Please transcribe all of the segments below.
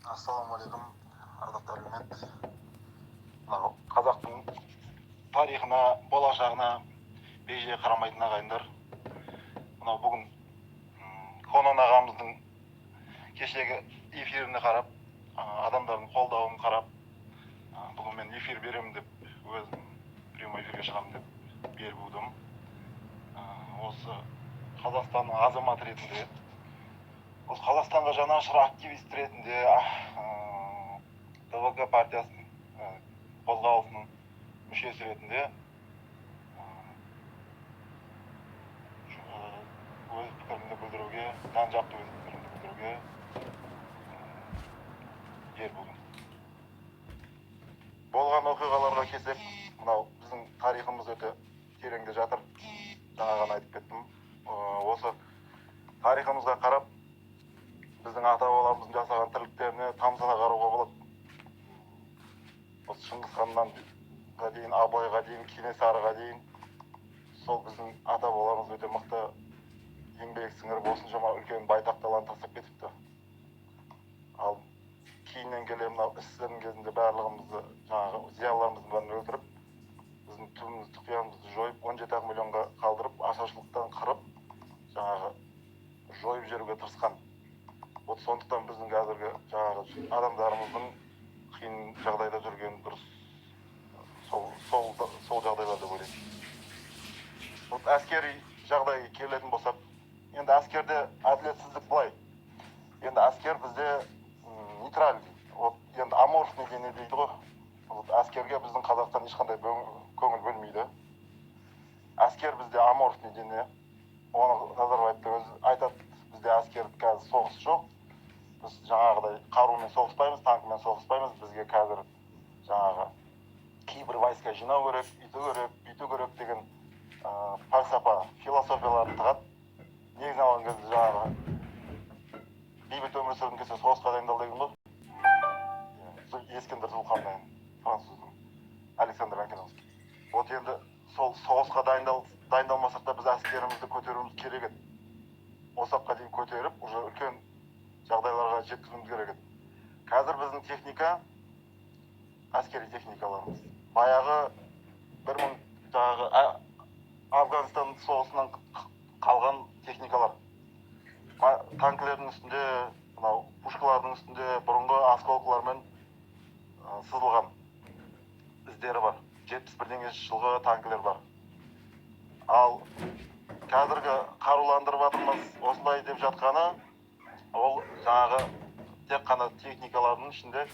Ассалаумағалейкум, ардақты әлеумет. Мынау қазақтың тарихына, болашағына бей-жай қарамайтын ағайындар. Мынау бүгін Конан ағамыздың кешегі эфиріне қарап, адамдардың қолдауын қарап, бүгін мен эфир беремін деп, өзім прямой эфирге шығамын деп бел будым. Осы Қазақстанның азаматы ретінде, осы Қазақстанға жанашыр активист ретінде, ТВК партиясының қозғалысының мүшесі ретінде өз пікірімді білдіруге, жан-жақты өз пікірімді білдіруге жер болдым. Болған оқиғаларға келсек, мынау біздің тарихымыз өте тереңде жатыр. Жаңа ғана айтып кеттім. Осы тарихымызға қарап, біздің ата-бабаларымыздың жасаған тірліктеріне тамсана қарауға болады. Осы Шыңғыс ханнан дейін, Абылайға дейін, Кенесарыға дейін, сол біздің ата-бабаларымыз өте мықты еңбек сіңіріп осыншама үлкен байтақ даланы тастап кетіпті. Ал кейіннен келе мынау істердің кезінде барлығымызды, жаңағы зиялыларымыздың бәрін өлтіріп, біздің түбімізді, тұқиямызды жойып, 17 миллионға қалдырып, ашаршылықтан қырып, жаңағы жойып жіберуге тырысқан. Вот сондықтан біздің қазіргі жаңағы адамдарымыздың қиын жағдайда жүрген дұрыс, сол жағдайлар деп ойлаймын. Вот әскери жағдайға келетін болсақ, енді әскерде әділетсіздік былай. Енді әскер бізде нейтраль, вот енді аморфный дене дейді ғой. Вот әскерге біздің Қазақстан ешқандай көңіл бөлмейді. Әскер бізде аморфный дене. Оны Назарбаев өзі айтады, бізде әскер қазір соғыс жоқ. Біз жаңағыдай қарумен соғыспаймыз, танкымен соғыспаймыз. Бізге қазір жаңағы кейбір войска жинау керек, бүйту керек деген фалсафа, философияларын тығады. Негізін алған кезде жаңағы бейбіт өмір сүргің келсе соғысқа дайындал деген ғой. Ескендір Зұлханмен, француздың, Александр Македонский. Вот енді сол соғысқа дайындалмасақ та біз әскерімізді көтеруіміз керек еді. Осаққа дейін көтеріп, уже үлкен жағдайларға жеткізуіміз керек еді. Қазір біздің техника, әскери техникаларымыз. Баяғы жаңағы Афганстан соғысынан қалған техникалар. Танкілердің үстінде, пушкалардың үстінде бұрынғы осколкалармен сызылған іздері бар. 71 жылғы танкілер бар. Ал қазіргі қаруландырып жатырмыз осылай деп жатқаны, ол жаңағы тек қана техникалардың ішінде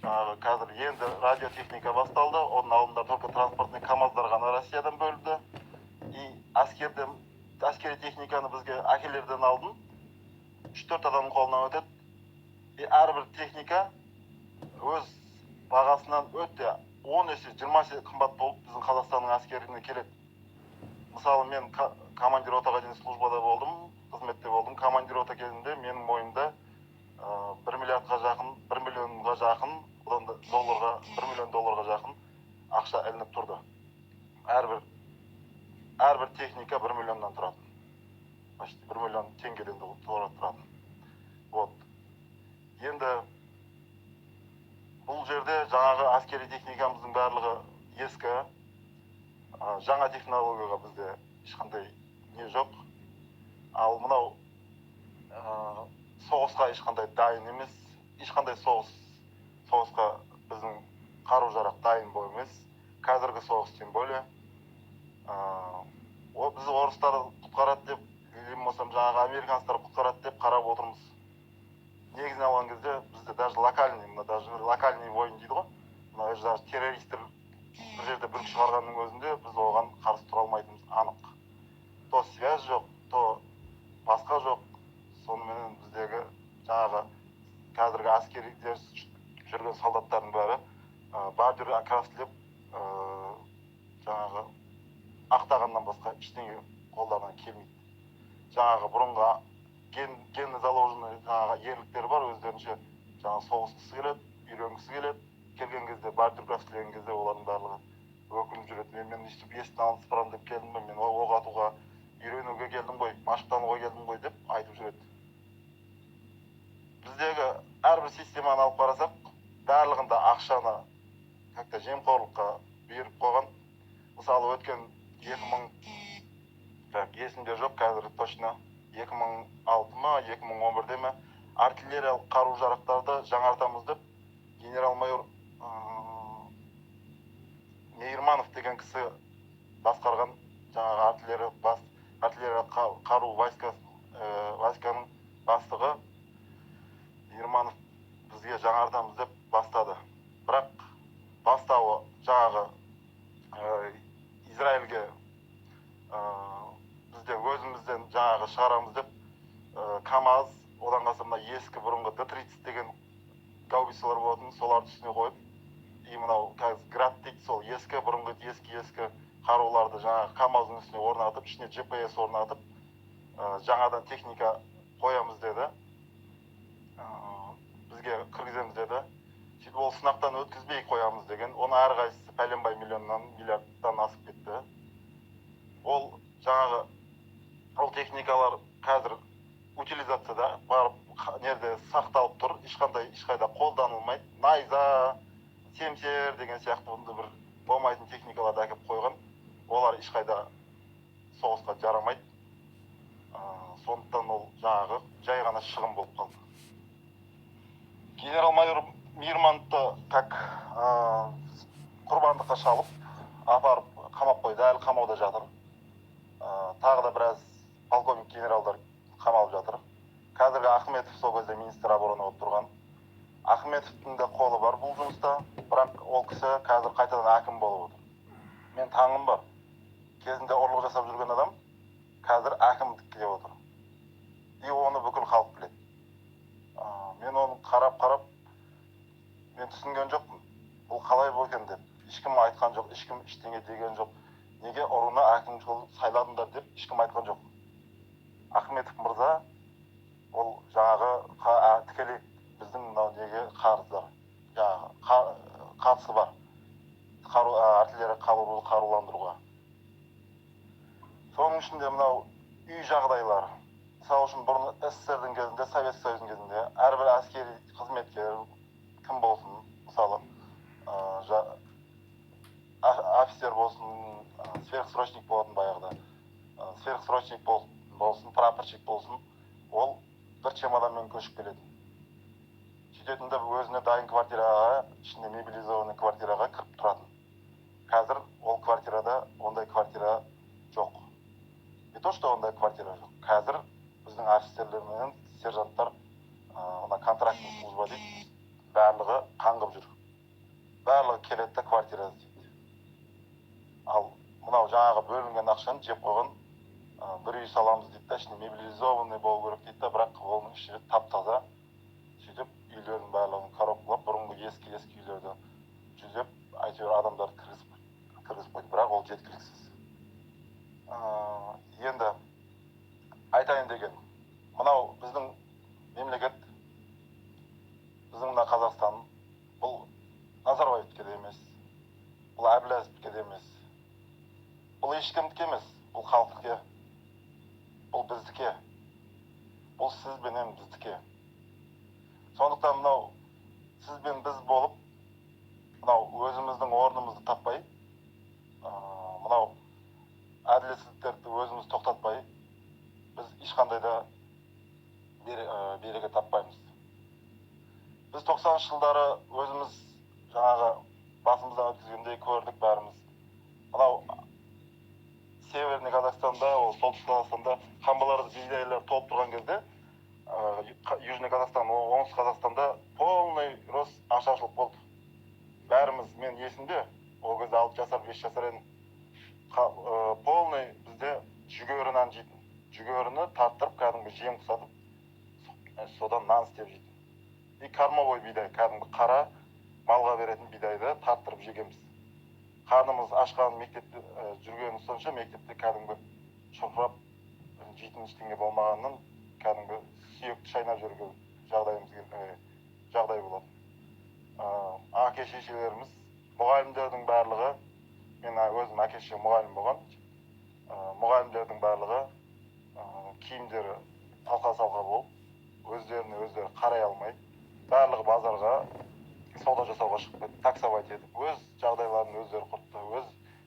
жаңағы қазір енді радиотехника басталды. Оның алдында только транспортный КАМАЗдар ғана Россиядан бөлінді. И әскери техниканы бізге әкелерден алдын 3-4 адамның қолынан өтеді. И әрбір техника өз бағасынан өте 10 есе, 20 есе қымбат болып біздің Қазақстанның әскеріне келеді. Мысалы, мен командир отаға дейін службада болдым, қызметте болдым. Командир ота кезінде менің мойнымда 1 миллионға жақын, одан да долларға, 1 миллион долларға жақын ақша ілініп тұрды. Әрбір техника 1 миллионнан тұрады. Почти 1 миллион теңгеден тұрады. Вот. Енді бұл жерде жаңағы әскери техникамыздың барлығы ескі, жаңа технологияға бізде ешқандай не жоқ. Ал мынау соғысқа ешқандай дайын емес. Ешқандай соғысқа біздің қару-жарақ дайын бой емес. Қазіргі соғыс тем более. Біз орыстар құтқарады деп, жаңағы американстар құтқарады деп қарап отырмыз. Негізін алған кезде бізде даже локальный войн дейді ғой. Даже террористер бір жерде бүлік шығарғанның өзінде біз оған қарсы тұра алмайтынымыз анық. То связь жоқ, то басқа жоқ. Соныменен біздегі жаңағы қазіргі әскерide жүрген солдаттардың бәрі бардыр краслеп, жаңағы ақтағаннан басқа ештеңе қолдарынан келмейді. Жаңағы бұрынғы генді заложенный жаңағы ерліктері бар, өздерінше жаңағы соғысқысы келеді, үйренгісі келеді. Келген кезде, бардыр краслеген кезде олардың барлығы өкініп жүреді. Мен өйстіп естен алып сыпырам деп келдім бе, мен оқ атуға үйренуге келдім ғой, машықтануға келдім ғой деп айтып жүреді. Біздегі әрбір системаны алып қарасақ, барлығында ақшаны как-то жемқорлыққа беріп қойған. Мысалы өткен 2000, есімде жоқ қазір точно, 2006 ма, 2011-де ме, артиллериялық қару-жарақтарды жаңартамыз деп генерал-майор Мейірманов деген кісі басқарған жаңағы артиллериялық қару войсканың бастығы Мейірманов бізге жаңартамыз деп бастады. Бірақ бастауы жаңағы Израильге бізден өзімізден жаңағы шығарамыз деп КамАЗ, одан қалса мына ескі бұрынғы Д-30 деген гаубицалар болатын, соларды үстіне қойып, мынау қазір град дейді, сол ескі бұрынғы ескі қаруларды жаңағы КамАЗдың үстіне орнатып, ішіне GPS орнатып, жаңадан техника қоямыз деді. Бізге кіргіземіз деді. Сөйтіп ол сынақтан өткізбей қоямыз деген. Оны әрқайсысы пәленбай миллиардтан асып кетті. Ол жаңағы ол техникалар қазір утилизацияда барып нерде сақталып тұр, ешқайда қолданылмайды. Найза, семсер деген сияқты бір болмайтын техникаларды әкеп қойған. Олар ешқайда соғысқа жарамайды. Сондықтан ол жаңағы жай ғана шығын болып қалды. Генерал-майор Мейірмановты как құрбандыққа шалып, апарып қамап қойды, әлі қамауда жатыр. Тағы да біраз полковник генералдар қамалып жатыр. Қазіргі Ахметов сол кезде министр обороны болып тұрған. Ахметовтың да қолы бар бұл жұмыста, бірақ ол кісі қазір қайтадан әкім болып отыр. Мен таңым бар. Кезінде ұрлық жасап жүрген адам қазір әкімдікке отыр. И оны бүкіл халық біледі. Мен оны қарап, мен түсінген жоқпын. Бұл қалай бұл екен деп. Ешкім айтқан жоқ, ешкім ештеңе деген жоқ. Неге ұрыны әкімшіл сайладыңдар деп ешкім айтқан жоқ. Ахметов мырза, ол жаңағы тікелей біздің мынау неге қарыздар, қатысы бар. Артиллерия қаруландыруға. Соның ішінде мынау үй жағдайлары. Мысалы үшін бұрын СССР-дің кезінде, Совет Союзының кезінде әрбір әскери қызметкер кім болсын, мысалы офицер болсын, сверхсрочник болатын баяғыда, сверхсрочник болсын, прапорщик болсын, ол бір чемоданмен көшіп келеді. Сөйтетінде өзіне дайын квартираға, ішінде мобилизованный квартираға кіріп тұратын. Қазір ол квартирада ондай квартира жоқ. Не то, что ондай квартира жоқ. Қазір біздің офицерлер мен сержанттар контрактный служба дейді, барлығы қаңғып жүр. Барлығы келеді де квартира іздейді. Ал мынау жаңағы бөлінген ақшаны жеп қойған, бір үй саламыз дейді да, ішінде мобилизованный болу керек дейді да, бірақ оның іші тап-таза. Сөйтіп үйлердің барлығын коробкалап, бұрынғы ескі үйлерді жүзеп, әйтеуір адамдарды кіргізіп қойды, бірақ ол жеткіліксіз. Енді айтайын деген, мынау біздің мемлекет, біздің мына Қазақстан, бұл Назарбаевтікі де емес, бұл Аблязовтікі де емес, бұл ешкімдікі емес, бұл халықтікі, бұл біздікі, бұл сіз бенен біздікі. Сондықтан мынау сіз бен біз болып, мынау өзіміздің орнымызды таппай, мынау әділетсіздіктерді өзіміз тоқтатпай, біз ешқандай да береке таппаймыз. Біз 90 жылдары өзіміз жаңағы басымыздан өткізгендей көрдік бәріміз. Мынау Северный Қазақстанда, солтүстік Қазақстанда қамбаларды бидайлар толып тұрған кезде, Южный Қазақстан, оңтүстік Қазақстанда полный рост ашаршылық болды. Бәріміз, мен есімде, ол кезде 6 жасар, 5 жасар едім. Полный бізде жүгерінен жейтін. Жүгеріні тарттырып, кәдімгі жем құсатып, содан нан істеп жейтін. И кормовой бидай, кәдімгі қара малға беретін бидайды тарттырып жегеміз. Қарнымыз ашқан мектепте жүргеніміз сонша, мектепте кәдімгі шоқырап жейтін ештеңе болмағаннан кәдімгі сүйекті шайнап жүрген жағдай болады. Әке-шешелеріміз, мұғалімдердің барлығы, мен өзім әке-шешем мұғалім болған, мұғалімдердің барлығы киімдері алқа-салқа болып, өздері қарай алмай, барлығы базарға сауда жасауға шығып кетті, таксовать етіп, өз жағдайларын өздері құртты, өз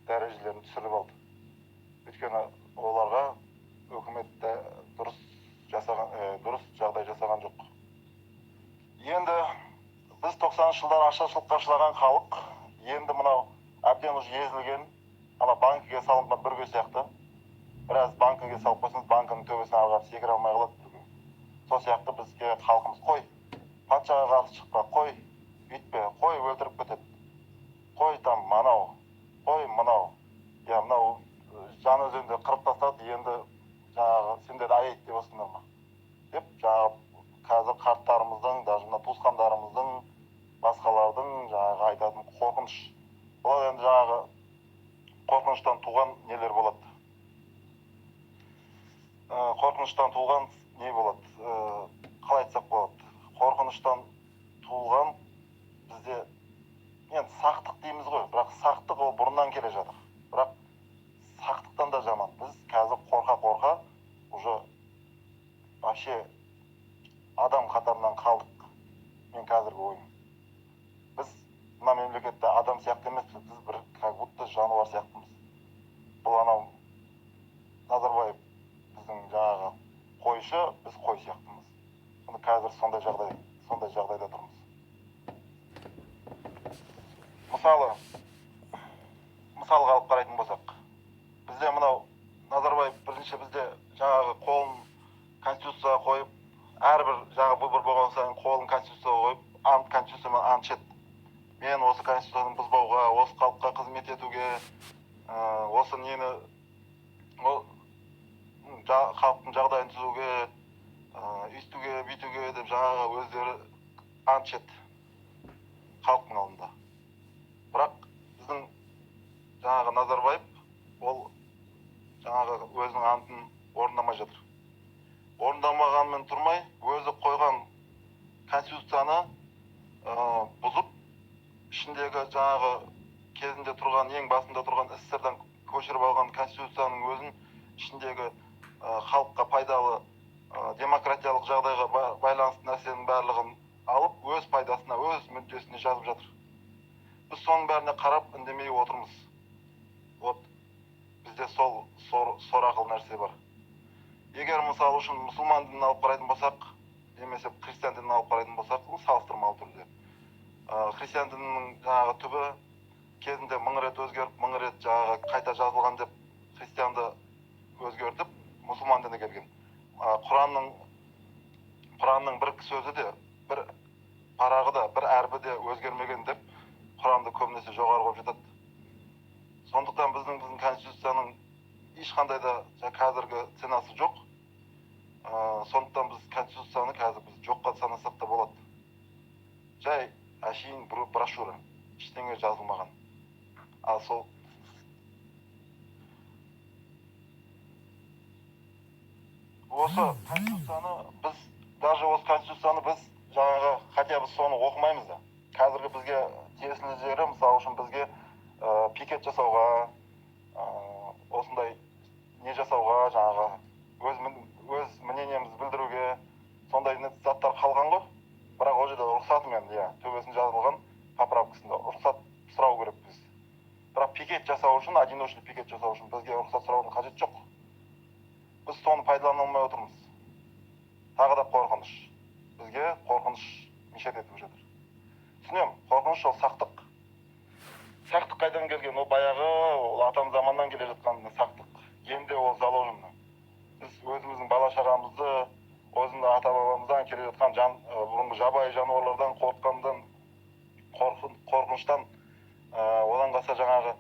дәрежелерін түсіріп алды. Өйткені оларға үкімет дұрыс жағдай жасаған жоқ. Енді біз 90-шы жылдар ашаршылыққа ұшыраған халық, енді мынау әбден уже езілген, ана банкіге салынған бүрге сияқты. Біраз банкіге салып қойсаңыз, банкінің төбесіне ары қарай секіре алмай қалады. Сол сияқты бізге халқымыз қой, патшаға қарсы шықпа, қой, үйтпе, қой өлтіріп кетеді. Қой там манау, қой мынау. Я мынау жан өзенде қырып тастады, енді жаңағы сендерді аяйды деп осындар ма? Деп жаңағы қазір қарттарымыздың, даже мына туысқандарымыздың, басқалардың жаңағы айтатын қорқыныш. Бұл енді жаңағы қорқыныштан туған нелер болады. Қорқыныштан туған не болады? Қалай айтсақ болады? Қорқыныштан туылған бізде енді сақтық дейміз ғой, бірақ сақтық ол бұрыннан келе жатыр. Бірақ сақтықтан да жаман. Біз қазір қорқа-қорқа уже вообще адам қатарынан қалдық. Мен қазіргі ойым. Біз мына мемлекетте адам сияқты емеспіз, біз бір как будто жануар сияқтымыз. Бұл анау Назарбаев біздің жаңағы қойшы, біз қой сияқтымыз. Бұны қазір сондай жағдайда тұрмыз. Мысалға алып қарайтын болсақ, бізде мынау Назарбаев бірінші бізде жаңағы қолын конституцияға қойып, әрбір жаңағы выбор болған сайын қолын конституцияға қойып, конституциямен ант ішеді. Мен осы конституцияны бұзбауға, осы халыққа қызмет етуге, осы нені халықтың жағдайын түзуге, өйстуге, бүйтуге деп жаңағы өздері ант ішеді халықтың алдында. Бірақ біздің жаңағы Назарбаев ол жаңағы өзінің антын орындамай жатыр. Орындамағанмен тұрмай, өзі қойған конституцияны бұзып, ішіндегі жаңағы кезінде тұрған, ең басында тұрған СССР-дан көшіріп алған конституцияның өзін ішіндегі халыққа пайдалы демократиялық жағдайға байланысты нәрсенің барлығын алып, өз пайдасына, өз мүддесіне жазып жатыр. Біз соның бәріне қарап үндемей отырмыз. Вот бізде сол сорақыл нәрсе бар. Егер мысалы үшін мұсылман дінін алып қарайтын болсақ, немесе христиан дінін алып қарайтын болсақ, салыстырмалы түрде. Христиан дінінің жаңағы түбі кезінде 1000 рет өзгеріп, 1000 рет жаңағы қайта жазылған деп христианды өзгертіп, мұсылман діні келген. Құранның бір сөзі де, бір парағы да, бір әрбі де өзгермеген деп Құранды көбінесе жоғары қойып жатады. Сондықтан біздің конституцияның ешқандай да қазіргі ценасы жоқ. Сондықтан біз конституцияны қазір біз жоққа санасақ та болады. Жай әшейін брошюра, ештеңе жазылмаған. Ал сол осы конституцияны біз, даже осы конституцияны біз жаңағы, хотя біз соны оқымаймыз да. Қазіргі бізге тиесілі жері, мысалы үшін бізге пикет жасауға, осындай не жасауға, жаңағы өз мнениемізді білдіруге, сондай заттар қалған ғой. Бірақ ол жерде рұқсатымен, төбесін жазылған поправкасында рұқсат сұрау керек біз. Бірақ пикет жасау үшін, одиночный пикет жасау үшін бізге рұқсат сұраудың қажет жоқ. Біз соны пайдалана алмай отырмыз. Тағы да қорқыныш. Бізге қорқыныш мешет етіп жатыр. Түсінем, қорқыныш ол сақтық. Сақтық қайдан келген? Ол баяғы, ол атам заманнан келе жатқан сақтық. Енді ол заложено. Біз өзіміздің бала шағамызды, өзінің ата-бабамыздан келе жатқан бұрынғы жабайы жануарлардан қорыққандан, қорқыныштан, одан қалса жаңағы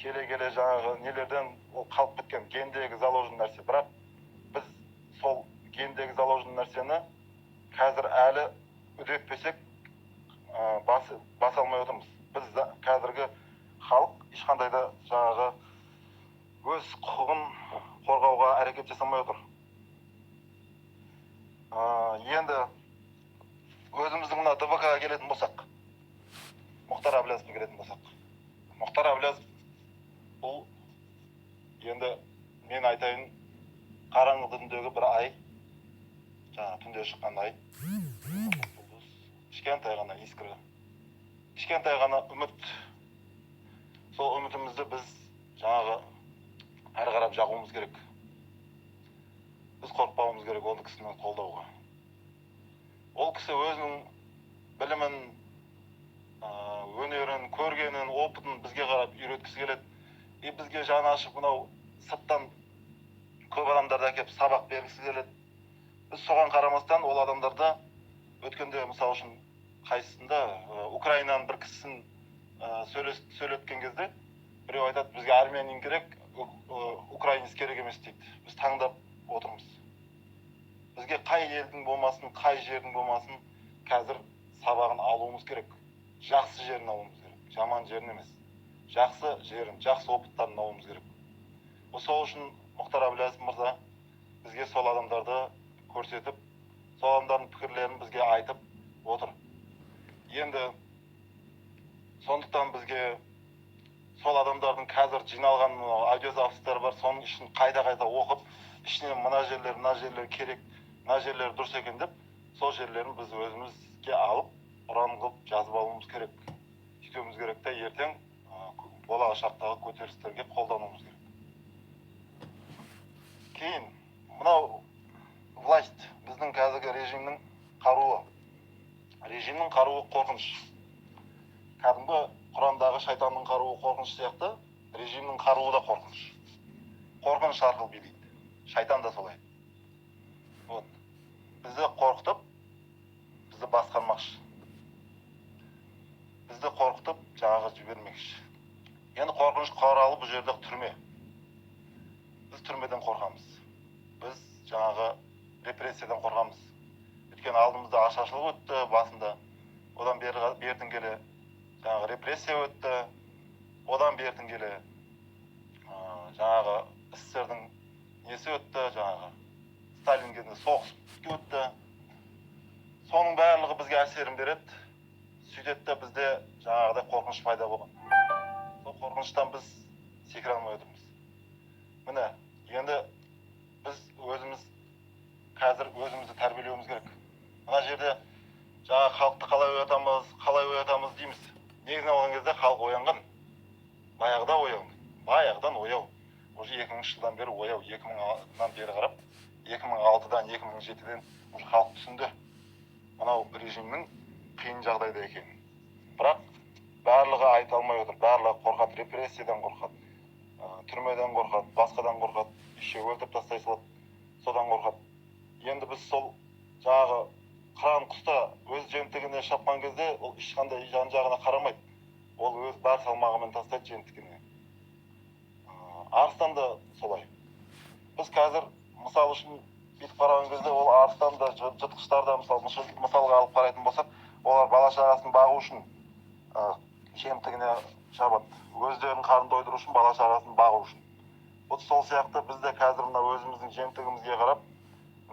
келе жаңағы нелерден ол қалып кеткен гендегі заложено нәрсе. Бірақ біз сол гендегі заложено нәрсені қазір әлі үдетпесек баса алмай отырмыз. Біз қазіргі халық ешқандай да жаңағы өз құқығын қорғауға әрекет жасамай отыр. Енді өзіміздің мына ДВК-ға келетін болсақ, Мухтар Аблязовқа келетін болсақ. Мухтар Аблязов бұл енді мен айтайын, қараңғы түндегі бір ай, жаңа түнде шыққан ай, кішкентай ғана искры, кішкентай ғана үміт. Сол үмітімізді біз жаңағы әрі қарап жағуымыз керек. Біз қорықпауымыз керек ол кісіні қолдауға. Ол кісі өзінің білімін, өнерін, көргенін, опытын бізге қарап үйреткісі келеді. И бізге жаны ашып мынау сырттан көп адамдарды әкеп сабақ бергісі келеді. Біз соған қарамастан ол адамдарда өткенде мысал үшін қайсысында Украинаның бір кісісін сөйлеткен кезде біреу айтады, бізге армянин керек, украинец керек емес дейді. Біз таңдап отырмыз. Бізге қай елдің болмасын, қай жердің болмасын, қазір сабағын алуымыз керек. Жақсы жерін алуымыз керек. Жаман жерін емес. Жақсы жерін, жақсы опыттарын алуымыз керек. Сол үшін Мухтар Аблязов мырза бізге сол адамдарды көрсетіп, сол адамдардың пікірлерін бізге айтып отыр. Енді сондықтан бізге сол адамдардың қазір жиналған аудиозапыстары бар, соның ішін қайта-қайта оқып, ішінен мына жерлер керек, мына жерлер дұрыс екен деп, сол жерлерін біз өзімізге алып, ұран қылып жазып алуымыз керек. Сөйтуіміз керек те ертең болашақтағы көтерілістерге қолдануымыз керек. Кейін, мынау власть, біздің қазіргі режимнің қаруы. Режимнің қаруы қорқыныш. Кәдімгі Құрандағы шайтанның қаруы қорқыныш сияқты, режимнің қаруы да қорқыныш. Қорқыныш арқылы билейді. Шайтан да солай. Бізді қорқытып, бізді басқармақшы. Бізді қорқытып, жаңағы жібермекші. Енді қорқыныш қаралы бұл жерде түрме. Біз түрмеден қорқамыз. Біз жаңағы репрессиядан қорқамыз. Өйткені алдымызда ашаршылық өтті басында. Одан бертін келе жаңағы репрессия өтті. Одан бертін келе жаңағы СССРдің несі өтті, жаңағы Сталин кезінде соғыс өтті. Соның барлығы бізге әсерін береді. Сөйтеді бізде жаңағыдай қорқыныш пайда болған. Сол қорқыныштан біз секіре алмай отырмыз. Міне, енді біз қазір өзімізді тәрбиелеуіміз керек. Мына жерде жаңа халықты қалай оятамыз дейміз. Негізінен алған кезде халық оянған. Баяғыдан ояу. Уже 2000 жылдан бері ояу. 2000-нан бері қарап, 2006-дан, 2007-ден уже халық түсінді. Мынау режимнің қиын жағдайда екенін. Бірақ барлығы айта алмай отыр. Барлығы қорқады, репрессиядан қорқады, түрмеден қорқады, басқадан қорқады, еще өлтіріп тастай салады, содан қорқады. Енді біз сол жаңағы қыран құста өз жемтігіне шапқан кезде, ол ешқандай жан-жағына қарамайды. Ол өз бар салмағымен тастайды жемтігіне. Арыстан да солай. Біз қазір мысал үшін бүйтіп қараған кезде, ол арыстан да жыртқыштарда мысалға алып қарайтын болсақ, олар бала шағасын бағу үшін жемтігіне шабады. Өздерінің қарнын тойдыру үшін, бала шағасын бағу үшін. Бұл сол сияқты біз де қазір мына өзіміздің жемтігімізге қарап,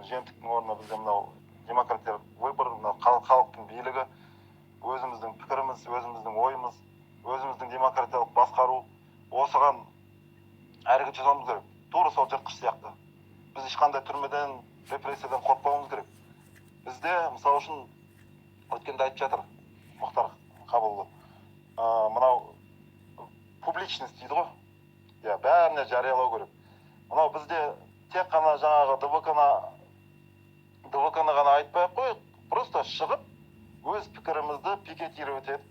жемтіктің орнына бізде мынау демократия выбор, халықтың билігі, өзіміздің пікіріміз, өзіміздің ойымыз, өзіміздің демократиялық басқару, осыған әрекет жасауымыз керек. Тура сол жыртқыш сияқты. Біз ешқандай түрмеден, репрессиядан қорықпауымыз керек. Бізде, мысалы үшін, өткенде айтып жатыр Мухтар Аблязов, мынау публичность дейді ғой. Бәріне жариялау керек. Мынау бізде тек қана жаңағы ДВК-ны ғана айтпай-ақ қойып, просто шығып, өз пікірімізді пикетировать етіп,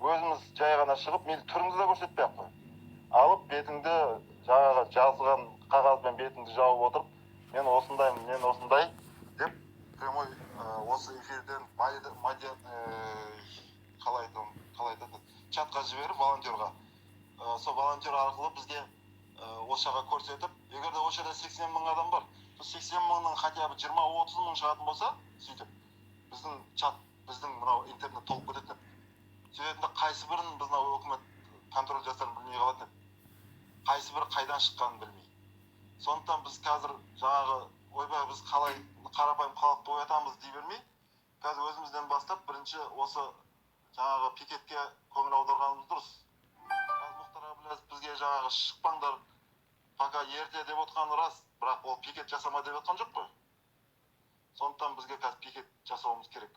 өзіміз жай ғана шығып, мейлі түріңізді де көрсетпей-ақ қой. Алып бетіңді жаңағы жазған қағазбен бетіңді жауып отырып, мен осындай деп, прямой осы эфирден чатқа жіберіп волонтерға. Сол волонтер арқылы бізге осы жаққа көрсетіп, егер де осы жерде 80 мың адам бар, 80 мыңның хотя бы 20-30 мың шығатын болса, сөйтіп, біздің мынау интернет толып кететін. Сөйтетінде қайсы бірін біз мынау өкімет контроль жасарын білмей қалатын еді. Қайсы бірі қайдан шыққанын білмей. Сондықтан біз қазір жаңағы ойбай біз қалай қарапайым халықты оятамыз дей бермей, қазір өзімізден бастап бірінші осы жаңағы пикетке көңіл аударғанымыз дұрыс. Мухтар Аблязов бізге жаңағы шықпаңдар, пока ерте деп отқаны рас, бірақ ол пикет жасама деп отқан жоқ қой. Сондықтан бізге қазір пикет жасауымыз керек.